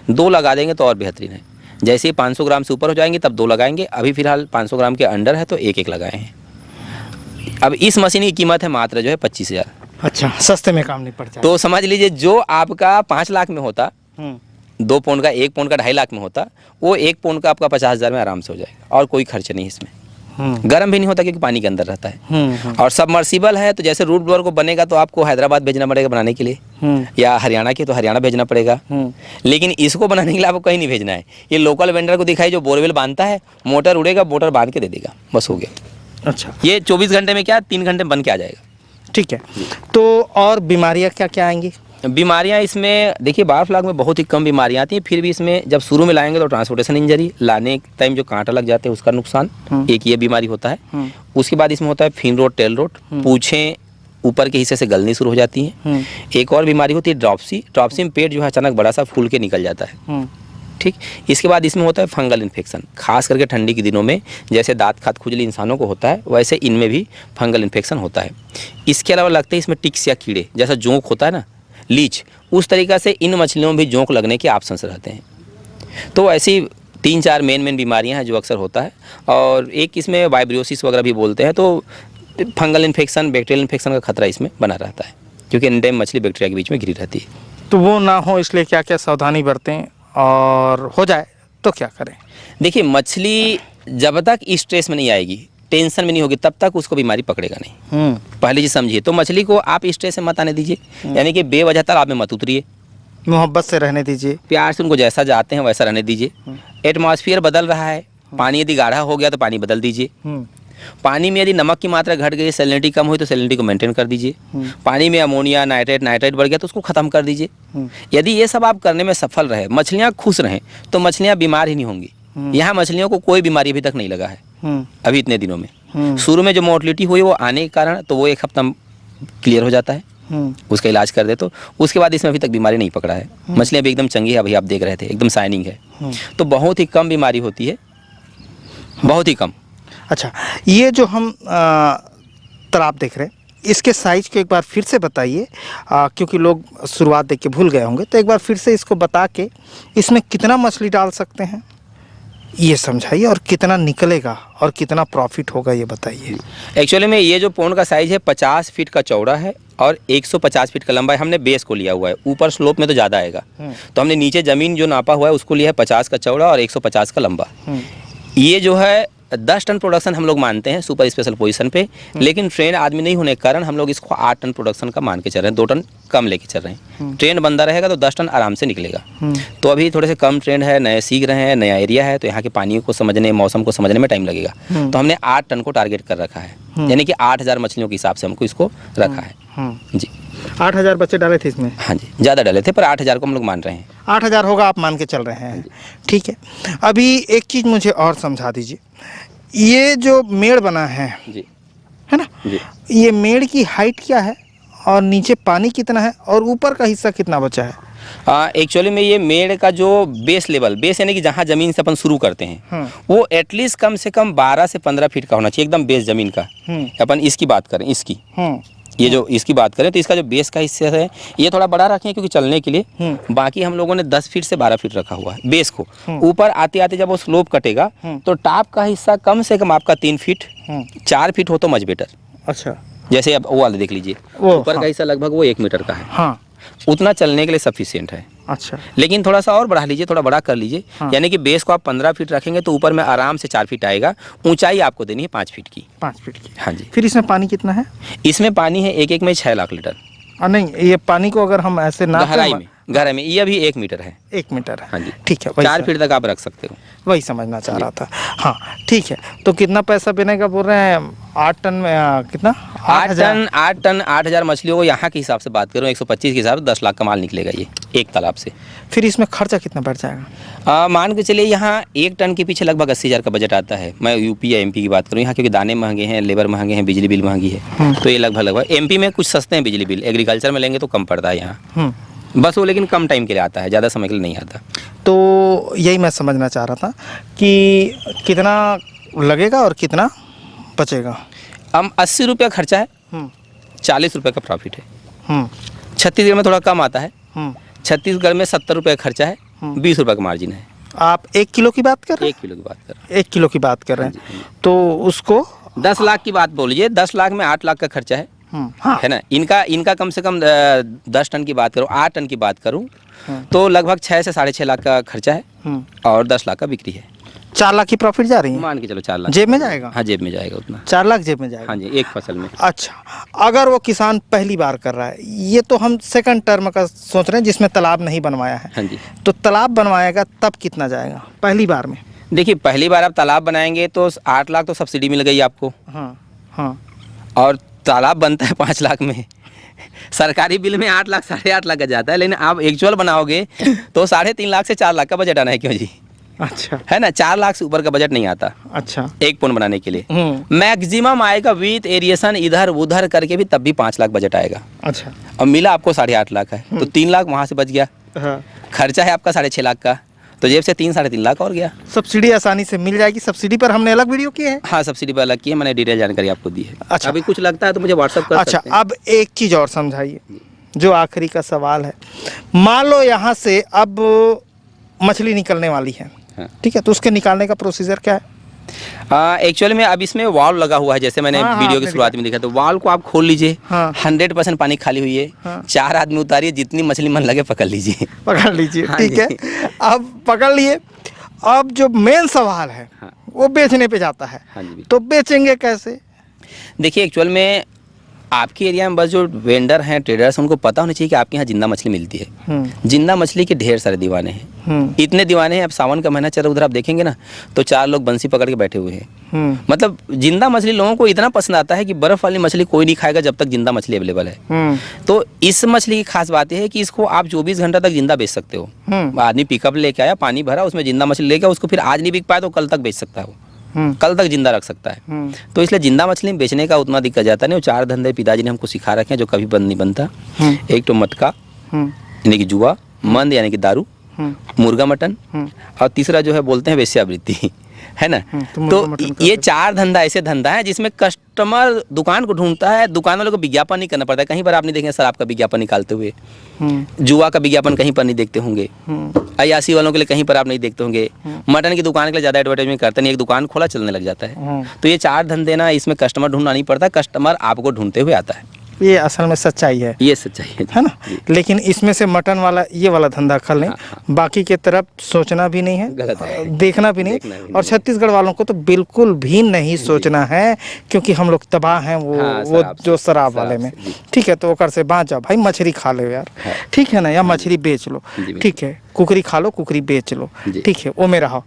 2 लगा देंगे तो और बेहतरीन है। जैसे ही 500 ग्राम से ऊपर हो जाएंगे तब 2 लगाएंगे। अभी फिलहाल 500 ग्राम के अंडर है तो 1-1 लगाए हैं। अब इस मशीन की कीमत है मात्र जो है 25,000। अच्छा, सस्ते में काम नहीं पड़ता। तो समझ लीजिए जो आपका 5 लाख में होता, 2 पौंड का, 1 पौंड का 2.5 लाख में होता, वो 1 पौंड का आपका 50,000 में आराम से हो जाएगा, और कोई खर्च नहीं इसमें। गर्म भी नहीं होता क्योंकि पानी के अंदर रहता है। और सबमर्सिबल है तो जैसे रूट ब्लोअर को बनेगा तो आपको हैदराबाद भेजना पड़ेगा बनाने के लिए, या हरियाणा के तो हरियाणा भेजना पड़ेगा। लेकिन इसको बनाने के लिए आपको कहीं नहीं भेजना है। ये लोकल वेंडर को दिखाई जो बोरवेल बांधता है, मोटर उड़ेगा, मोटर बांध के दे देगा, बस हो गया। अच्छा, ये 24 घंटे में क्या 3 घंटे में बन के आ जाएगा। ठीक है। तो और बीमारियां क्या क्या आएंगी? बीमारियां इसमें देखिए बायोफ्लॉक में बहुत ही कम बीमारियां आती हैं। फिर भी इसमें जब शुरू में लाएंगे तो ट्रांसपोर्टेशन इंजरी, लाने टाइम जो कांटा लग जाते हैं उसका नुकसान, एक ये बीमारी होता है। उसके बाद इसमें होता है फिन रोट, टेल रोट, पूछें ऊपर के हिस्से से गलनी शुरू हो जाती है। एक और बीमारी होती है ड्रॉप्सी। ड्रॉप्सी में पेट जो है अचानक बड़ा सा फूल के निकल जाता है। ठीक, इसके बाद इसमें होता है फंगल इन्फेक्शन, खास करके ठंडी के दिनों में जैसे दांत खाद खुजली इंसानों को होता है वैसे इनमें भी फंगल इन्फेक्शन होता है। इसके अलावा लगते हैं इसमें टिक्स या कीड़े, जैसा जोंक होता है ना, लीच, उस तरीक़ा से इन मछलियों में भी जोंक लगने के ऑप्शंस रहते हैं। तो ऐसी 3-4 मेन बीमारियां हैं जो अक्सर होता है। और एक इसमें वाइब्रियोसिस वगैरह भी बोलते हैं। तो फंगल इन्फेक्शन, बैक्टीरियल इन्फेक्शन का खतरा इसमें बना रहता है, क्योंकि एंडेम मछली बैक्टीरिया के बीच में घिरी रहती है। तो वो ना हो इसलिए क्या क्या सावधानी बरतें और हो जाए तो क्या करें? देखिए, मछली जब तक स्ट्रेस में नहीं आएगी, टेंशन में नहीं होगी, तब तक उसको बीमारी पकड़ेगा नहीं। पहली चीज़ समझिए। तो मछली को आप स्ट्रेस से मत आने दीजिए, यानी कि बेवजह तालाब में मत उतरिए, मोहब्बत से रहने दीजिए। प्यार से उनको जैसा जाते हैं वैसा रहने दीजिए। एटमॉस्फेयर बदल रहा है, पानी यदि गाढ़ा हो गया तो पानी बदल दीजिए। पानी में यदि नमक की मात्रा घट गई, सैलिनिटी कम हुई तो सैलिनिटी को मेंटेन कर दीजिए। पानी में अमोनिया, नाइट्रेट बढ़ गया तो उसको ख़त्म कर दीजिए। यदि ये सब आप करने में सफल रहे, मछलियाँ खुश रहें, तो मछलियाँ बीमार ही नहीं होंगी। यहाँ मछलियों को कोई बीमारी अभी तक नहीं लगा है अभी इतने दिनों में। शुरू में जो मोर्टलिटी हुई वो आने के कारण, तो वो एक हफ्ता क्लियर हो जाता है, उसका इलाज कर दे तो उसके बाद इसमें अभी तक बीमारी नहीं पकड़ा है। मछलियाँ भी एकदम चंगी है, अभी आप देख रहे थे एकदम शाइनिंग है। तो बहुत ही कम बीमारी होती है, बहुत ही कम। अच्छा, ये जो हम तालाब देख रहे हैं, इसके साइज को एक बार फिर से बताइए, क्योंकि लोग शुरुआत देख के भूल गए होंगे, तो एक बार फिर से इसको बता के इसमें कितना मछली डाल सकते हैं ये समझाइए, और कितना निकलेगा और कितना प्रॉफिट होगा ये बताइए। एक्चुअली में ये जो पोंड का साइज़ है 50 फीट का चौड़ा है और 150 फीट का लंबा है। हमने बेस को लिया हुआ है, ऊपर स्लोप में तो ज़्यादा आएगा, तो हमने नीचे ज़मीन जो नापा हुआ है उसको लिया है 50 का चौड़ा और 150 का लंबा। ये जो है 10 टन प्रोडक्शन हम लोग मानते हैं सुपर स्पेशल पोजीशन पे, लेकिन ट्रेन आदमी नहीं होने के कारण हम लोग इसको 8 टन प्रोडक्शन का मान के चल रहे हैं, 2 टन कम लेके चल रहे हैं। ट्रेन बंदा रहेगा तो 10 टन आराम से निकलेगा। तो अभी थोड़े से कम ट्रेंड है, नए सीख रहे हैं, नया एरिया है, तो यहाँ के पानी को समझने, मौसम को समझने में टाइम लगेगा। तो हमने 8 टन को टारगेट कर रखा है, यानी कि 8000 मछलियों के हिसाब से हमको इसको रखा है जी। 8000 बच्चे डाले थे इसमें? हाँ जी, ज़्यादा डाले थे पर 8000 को हम लोग मान रहे हैं। 8000 होगा आप मान के चल रहे हैं, ठीक है। अभी एक चीज़ मुझे और समझा दीजिए, ये जो मेड़ बना है जी, है ना जी, ये मेड़ की हाइट क्या है और नीचे पानी कितना है और ऊपर का हिस्सा कितना बचा है? एक्चुअली में ये मेड़ का जो बेस लेवल, बेस यानी कि जहाँ ज़मीन से अपन शुरू करते हैं, वो एटलीस्ट कम से कम 12 से 15 फीट का होना चाहिए, एकदम बेस ज़मीन का। अपन इसकी बात करें, इसकी ये जो इसकी बात करें तो इसका जो बेस का हिस्सा है ये थोड़ा बड़ा रखें क्योंकि चलने के लिए। बाकी हम लोगों ने 10 फीट से 12 फीट रखा हुआ है बेस को। ऊपर आते आते जब वो स्लोप कटेगा तो टॉप का हिस्सा कम से कम आपका 3 फीट 4 फीट हो तो मच बेटर। अच्छा, जैसे अब वो वाले देख लीजिए, ऊपर का हिस्सा लगभग वो 1 मीटर का है। हाँ, उतना चलने के लिए सफिशिएंट है। अच्छा, लेकिन थोड़ा सा और बढ़ा लीजिए, थोड़ा बड़ा कर लीजिए। यानी कि बेस को आप 15 फीट रखेंगे तो ऊपर में आराम से 4 फीट आएगा। ऊंचाई आपको देनी है 5 फीट की। 5 फीट की। हाँ जी। फिर इसमें पानी कितना है? इसमें पानी है एक में 6 लाख लीटर। नहीं, ये पानी को अगर हम ऐसे ना गहराई में ये अभी 1 मीटर है। 1 मीटर है। हाँ जी, ठीक है। 4 फीट तक आप रख सकते हो। वही समझना चाह रहा था। हाँ, ठीक है। तो कितना पैसा बनेगा बोल रहे हैं? 8 टन में कितना? 8 टन 8000 मछलियों को यहाँ के हिसाब से बात करूँ 125 के हिसाब से 10 लाख का माल निकलेगा ये एक तालाब से। फिर इसमें खर्चा कितना बढ़ जाएगा? मान के चलिए यहाँ 1 टन के पीछे लगभग 80,000 का बजट आता है। मैं यूपी या एमपी की बात करूँ, यहाँ क्योंकि दाने महंगे हैं, लेबर महंगे हैं, बिजली बिल महंगी है, तो ये लगभग एमपी में कुछ सस्ते हैं बिजली बिल, एग्रीकल्चर में लेंगे तो कम पड़ता है यहाँ बस वो, लेकिन कम टाइम के लिए आता है, ज़्यादा समय के लिए नहीं आता। तो यही मैं समझना चाह रहा था कि कितना लगेगा और कितना बचेगा। हम 80 रुपया खर्चा है, 40 रुपये का प्रॉफिट है। छत्तीसगढ़ में थोड़ा कम आता है, छत्तीसगढ़ में 70 रुपये का खर्चा है, 20 रुपये का मार्जिन है। आप 1 किलो की बात कर रहे हैं? 1 किलो की बात कर रहे हैं। 1 किलो की बात कर रहे हैं, तो उसको 10 लाख की बात बोलिए, 10 लाख में 8 लाख का खर्चा है। हाँ, है ना। इनका कम से कम 10 टन की बात करूँ, 8 टन की बात करूँ तो लगभग 6 से 6.5 लाख का खर्चा है और 10 लाख का बिक्री है। 4 लाख की प्रॉफिट जा रही है, मान के चलो 4 लाख जेब में जाएगा। हाँ, जेब में जाएगा उतना। 4 लाख जेब में जाएगा। हाँ जी, एक फसल में। अच्छा, अगर वो किसान पहली बार कर रहा है, ये तो हम सेकंड टर्म का सोच रहे हैं जिसमें तालाब नहीं बनवाया है। हाँ जी, तो तालाब बनवाएगा तब कितना जाएगा पहली बार में? देखिए, पहली बार आप तालाब बनाएंगे तो 8 लाख तो सब्सिडी मिल गई आपको। हाँ, और तालाब बनता है 5 लाख में। सरकारी बिल में 8 लाख 8.5 लाख का जाता है, लेकिन आप एक्चुअल बनाओगे तो 3.5 लाख से 4 लाख का बजट आना है। क्यों जी? अच्छा, है ना, 4 लाख से ऊपर का बजट नहीं आता। अच्छा, एक पोंड बनाने के लिए मैक्सिमम आएगा विथ एरिएशन इधर उधर करके भी, तब भी 5 लाख बजट आएगा। अच्छा, अब मिला आपको 8.5 लाख है तो 3 लाख वहाँ से बच गया। हाँ। खर्चा है आपका 6.5 लाख का, तो जेब से 3-3.5 लाख और गया। सब्सिडी आसानी से मिल जाएगी। सब्सिडी पर हमने अलग वीडियो की है। हाँ, सब्सिडी पर अलग की है, मैंने डिटेल जानकारी आपको दी है। अच्छा, अभी कुछ लगता है तो मुझे व्हाट्सअप कर अच्छा, सकते हैं। अब एक चीज़ और समझाइए, जो आखिरी का सवाल है। मान लो यहाँ से अब मछली निकलने वाली है, हाँ। ठीक है, तो उसके निकालने का प्रोसीजर क्या है? एक्चुअली में अब इसमें वाल्व लगा हुआ है, जैसे मैंने हाँ, वीडियो की आपने शुरुआत में दिखा, तो वाल्व को आप खोल लीजिए। हाँ। 100% पानी खाली हुई है। हाँ। 4 आदमी उतारिए, जितनी मछली मन लगे पकड़ लीजिए। पकड़ लीजिए, हाँ ठीक जी। है। अब पकड़ लिए, अब जो मेन सवाल है हाँ। वो बेचने पे जाता है। हाँ जी। तो बेचेंगे कैसे? देखिए एक्चुअल में आपके एरिया में बस जो वेंडर हैं, ट्रेडर्स हैं, उनको पता होना चाहिए कि आपके यहाँ जिंदा मछली मिलती है। जिंदा मछली के ढेर सारे दीवाने हैं। इतने दीवाने हैं, अब सावन का महीना चल रहा, उधर आप देखेंगे ना तो 4 लोग बंसी पकड़ के बैठे हुए हैं। मतलब जिंदा मछली लोगों को इतना पसंद आता है कि बर्फ वाली मछली कोई नहीं खाएगा जब तक जिंदा मछली अवेलेबल है। तो इस मछली की खास बात यह है कि इसको आप 24 घंटा तक जिंदा बेच सकते हो। आदमी पिकअप लेके आया, पानी भरा, उसमें जिंदा मछली लेके उसको फिर आज नहीं बिक पाया तो कल तक बेच सकता है, वो कल तक जिंदा रख सकता है। तो इसलिए जिंदा मछली बेचने का उतना दिक्कत जाता नहीं। वो 4 धंधे पिताजी ने हमको सिखा रखे हैं जो कभी बंद नहीं बनता। एक तो मटका यानी कि जुआ, मंद यानी कि दारू, मुर्गा मटन, और तीसरा जो है बोलते हैं वेश्यावृत्ति, है ना। तो ये 4 धंधा ऐसे धंधा है जिसमें कस्टमर दुकान को ढूंढता है, दुकान वालों को विज्ञापन नहीं करना पड़ता है। कहीं पर आप नहीं देखेंगे शराब का विज्ञापन निकालते हुए, जुआ का विज्ञापन कहीं पर नहीं देखते होंगे, अयासी वालों के लिए कहीं पर आप नहीं देखते होंगे, मटन की दुकान के लिए ज़्यादा एडवर्टाइजमेंट करते नहीं, एक दुकान खोला चलने लग जाता है। तो ये 4 धंधे ना, इसमें कस्टमर ढूंढना नहीं पड़ता, कस्टमर आपको ढूंढते हुए आता है। ये असल में सच्चाई है, ये सच्चाई है ना। लेकिन इसमें से मटन वाला ये वाला धंधा कर लें, बाकी के तरफ सोचना भी नहीं है, गलत है। देखना भी नहीं। और छत्तीसगढ़ वालों को तो बिल्कुल भी नहीं सोचना है, क्योंकि हम लोग तबाह हैं वो जो शराब वाले में। ठीक है, तो ओकर से बाँच जाओ भाई, मछली खा लो यार, ठीक है ना, या मछली बेच लो, ठीक है, कुकरी खा लो, कुकरी बेच लो, ठीक है, वो में रहो।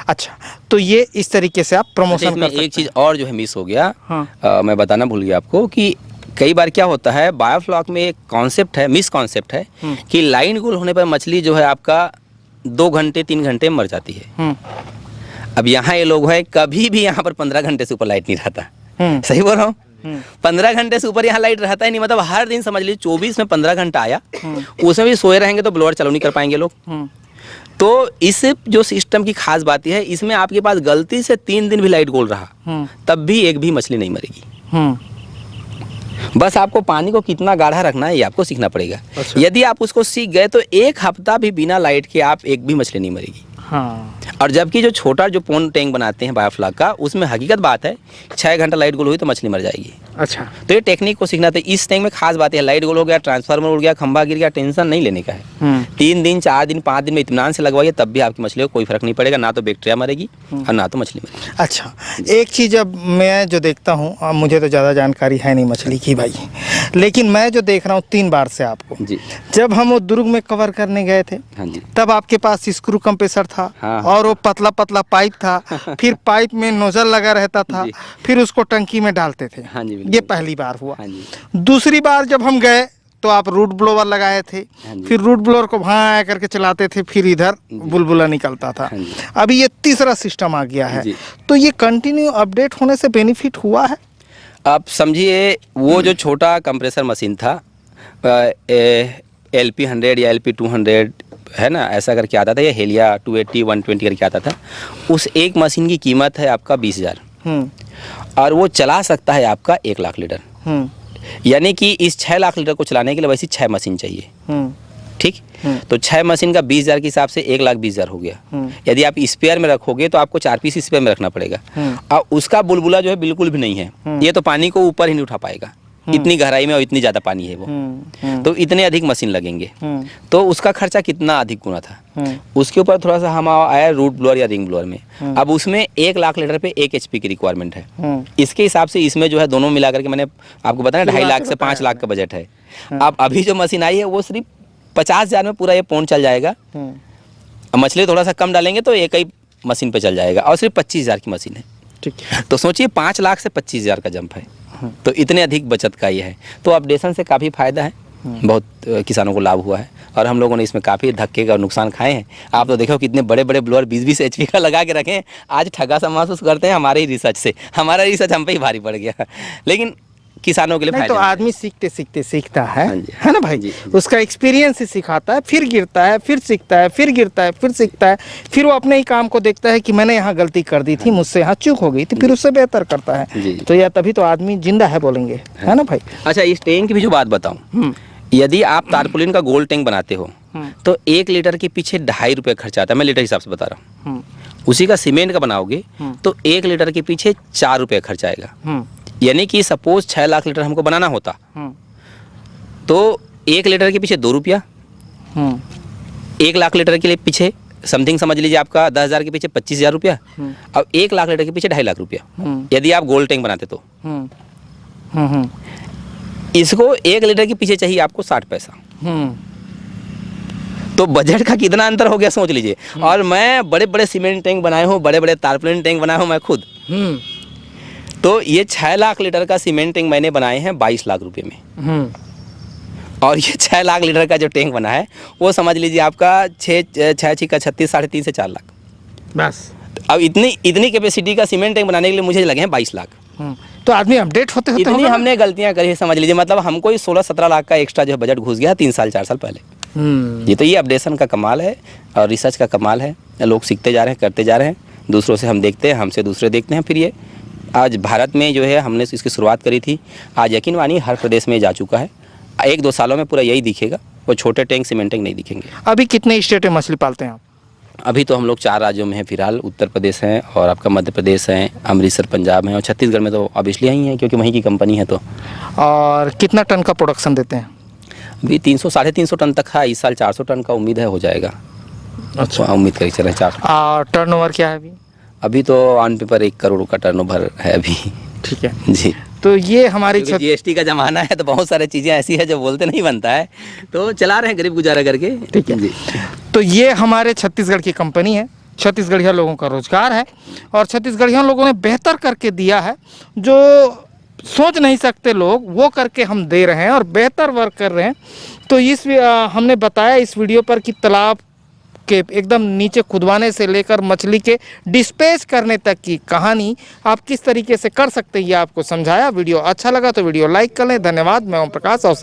अच्छा, तो ये इस तरीके से आप प्रमोशन कर सकते हैं। एक चीज़ और जो है मिस हो गया, मैं बताना भूल गया आपको कि कई बार क्या होता है, बायोफ्लॉक में एक कॉन्सेप्ट है, मिस कॉन्सेप्ट है कि लाइन गोल होने पर मछली जो है आपका 2 घंटे 3 घंटे में मर जाती है। अब यहाँ ये लोग है, कभी भी यहाँ पर 15 घंटे से ऊपर लाइट नहीं रहता। सही बोल रहा हूँ, 15 घंटे से ऊपर यहाँ लाइट रहता ही नहीं। मतलब हर दिन समझ लीजिए 24 में 15 घंटा आया, उसमें भी सोए रहेंगे तो ब्लोअर चालू नहीं कर पाएंगे लोग। तो इस जो सिस्टम की खास बात यह है, इसमें आपके पास गलती से 3 दिन भी लाइट गोल रहा तब भी एक भी मछली नहीं मरेगी। बस आपको पानी को कितना गाढ़ा रखना है ये आपको सीखना पड़ेगा। अच्छा। यदि आप उसको सीख गए तो 1 हफ्ता भी बिना लाइट के आप एक भी मछली नहीं मरेगी। हाँ। और जबकि जो छोटा जो पोन टैंक बनाते हैं बायोफ्लॉक का, उसमें हकीकत बात है 6 घंटा लाइट गोल हुई तो मछली मर जाएगी। अच्छा, तो ये टेक्निक को सीखना था। इस टैंक में खास बात है, लाइट गोल हो गया, ट्रांसफार्मर उड़ गया, खंभा गिर गया, टेंशन नहीं लेने का है। 3 दिन 4 दिन 5 दिन में इत्मीनान से लगवाइए, तब भी आपकी मछली को कोई फर्क नहीं पड़ेगा, ना तो बैक्टीरिया मरेगी और ना तो मछली मरेगी। अच्छा, एक चीज़ अब मैं जो देखता हूँ, मुझे तो ज़्यादा जानकारी है नहीं मछली की भाई, लेकिन मैं जो देख रहा हूँ 3 बार से आपको जी, जब हम वो दुर्ग में कवर करने गए थे, हाँ जी, तब आपके पास स्क्रू कंप्रेसर था, हाँ, और वो पतला पतला पाइप था, फिर पाइप में नोजल लगा रहता था, फिर उसको टंकी में डालते थे। हाँ जी, ये पहली बार हुआ। हाँ जी। दूसरी बार जब हम गए तो आप रूट ब्लोवर लगाए थे, फिर रूट ब्लोवर को भाया करके चलाते थे, फिर इधर बुलबुला निकलता था। अभी ये तीसरा सिस्टम आ गया है, तो ये कंटिन्यू अपडेट होने से बेनिफिट हुआ है। आप समझिए वो जो छोटा कंप्रेसर मशीन था, LP 100 या LP 200 है ना, ऐसा करके आता था, या हेलिया 280 120 करके आता था। उस एक मशीन की कीमत है आपका 20,000 और वो चला सकता है आपका 1 लाख लीटर। यानी कि इस 6 लाख लीटर को चलाने के लिए वैसे 6 मशीन चाहिए। ठीक, तो 6 मशीन का 20,000 के हिसाब से 1,20,000 हो गया। यदि आप स्पेयर में रखोगे तो आपको 4 पीस स्पेयर में रखना पड़ेगा, और उसका बुलबुला जो है बिल्कुल भी नहीं है, ये तो पानी को ऊपर ही नहीं उठा पाएगा, इतनी गहराई में और इतनी ज़्यादा पानी है वो, तो इतने अधिक मशीन लगेंगे। तो उसका खर्चा कितना अधिक गुना था। उसके ऊपर थोड़ा सा हम आया रूट ब्लोअर या रिंग ब्लोअर में। अब उसमें 1 लाख लीटर पे 1 HP की रिक्वायरमेंट है। इसके हिसाब से इसमें जो है दोनों मिलाकर के मैंने आपको बताया 2.5 लाख से 5 लाख का बजट है। अब अभी जो मशीन आई है वो सिर्फ 50,000 में पूरा ये पौंड चल जाएगा। मछली थोड़ा सा कम डालेंगे तो एक ही मशीन पे चल जाएगा, और सिर्फ 25,000 की मशीन है। ठीक है, तो सोचिए 5 लाख से 25,000 का जंप है, तो इतने अधिक बचत का ये है। तो अपडेशन से काफ़ी फ़ायदा है, बहुत किसानों को लाभ हुआ है, और हम लोगों ने इसमें काफ़ी धक्के का नुकसान खाए हैं। आप तो देखो कितने बड़े बड़े ब्लोअर 20-20 HP का लगा के रखे हैं, आज ठगा सा महसूस करते हैं हमारे ही रिसर्च से। हमारा रिसर्च हम पे ही भारी पड़ गया, लेकिन किसानों के लिए नहीं, तो आदमी सीखते सीखते सीखता है ना भाई जी। उसका एक्सपीरियंस ही सिखाता है, फिर गिरता है, फिर सीखता है, फिर गिरता है, फिर सीखता है, फिर वो अपने ही काम को देखता है कि मैंने यहाँ गलती कर दी थी, मुझसे यहाँ चूक हो गई थी, फिर उससे बेहतर करता है। तो या तभी तो आदमी जिंदा है बोलेंगे, है ना भाई। अच्छा, इस टैंक की भी जो बात बताऊँ, यदि आप तारपुलिन का गोल टैंक बनाते हो तो 1 लीटर के पीछे 2.5 रुपये खर्चा आता है, मैं लीटर हिसाब से बता रहा हूँ। उसी का सीमेंट का बनाओगे तो 1 लीटर के पीछे 4 रुपये खर्च आएगा। यानी कि सपोज 6 लाख लीटर हमको बनाना होता तो 1 लीटर के पीछे 2 रुपया, 1 लाख लीटर के लिए पीछे समथिंग समझ लीजिए आपका 10,000 के पीछे 25,000 रुपया। अब 1 लाख लीटर के पीछे 2.5 लाख रुपया यदि आप गोल्ड टैंक बनाते तो। इसको 1 लीटर के पीछे चाहिए आपको 60 पैसा। तो बजट का कितना अंतर हो गया सोच लीजिए। और मैं बड़े बड़े सीमेंट टैंक बनाए हूँ, बड़े बड़े तारपुलिन टैंक बनाए हूँ मैं खुद। तो ये 6 लाख लीटर का सीमेंट टैंक मैंने बनाए हैं 22 लाख रुपए में। और ये 6 लाख लीटर का जो टैंक बना है वो समझ लीजिए आपका 6 का 36, 3.5 से 4 लाख बस। अब इतनी कैपेसिटी का सीमेंट टैंक बनाने के लिए मुझे लगे हैं 22 लाख। तो आदमी अपडेट होते होते इतनी हमने गलतियां करी है समझ लीजिए। मतलब हमको 16-17 लाख का एक्स्ट्रा जो बजट घुस गया 3 साल 4 साल पहले। ये तो ये अपडेशन का कमाल है और रिसर्च का कमाल है। लोग सीखते जा रहे हैं, करते जा रहे हैं, दूसरों से हम देखते हैं, हमसे दूसरे देखते हैं। फिर ये आज भारत में जो है हमने इसकी शुरुआत करी थी, आज यकीन मानिए हर प्रदेश में जा चुका है। 1-2 सालों में पूरा यही दिखेगा, वो छोटे टैंक सीमेंट टैंक नहीं दिखेंगे। अभी कितने स्टेट में मछली पालते हैं आप? अभी तो हम लोग 4 राज्यों में हैं फिलहाल। उत्तर प्रदेश है और आपका मध्य प्रदेश है, अमृतसर पंजाब है और छत्तीसगढ़ में तो अब इसलिए ही है क्योंकि वहीं की कंपनी है। तो और कितना टन का प्रोडक्शन देते हैं? अभी 300-350 टन तक है। इस साल 400 टन का उम्मीद है हो जाएगा। अच्छा, उम्मीद करके चलें 400। और टर्नओवर क्या है अभी? अभी तो ऑन पेपर 1 करोड़ का टर्नओवर है अभी। ठीक है जी। तो ये हमारी GST का ज़माना है तो बहुत सारी चीज़ें ऐसी है जो बोलते नहीं बनता है, तो चला रहे हैं गरीब गुजारा करके। ठीक है जी। तो ये हमारे छत्तीसगढ़ की कंपनी है, छत्तीसगढ़िया लोगों का रोजगार है और छत्तीसगढ़िया लोगों ने बेहतर करके दिया है। जो सोच नहीं सकते लोग वो करके हम दे रहे हैं और बेहतर वर्क कर रहे हैं। तो हमने बताया इस वीडियो पर कि तालाब के एकदम नीचे खुदवाने से लेकर मछली के डिस्पैच करने तक की कहानी आप किस तरीके से कर सकते हैं ये आपको समझाया। वीडियो अच्छा लगा तो वीडियो लाइक कर लें। धन्यवाद। मैं ओम प्रकाश अवसर।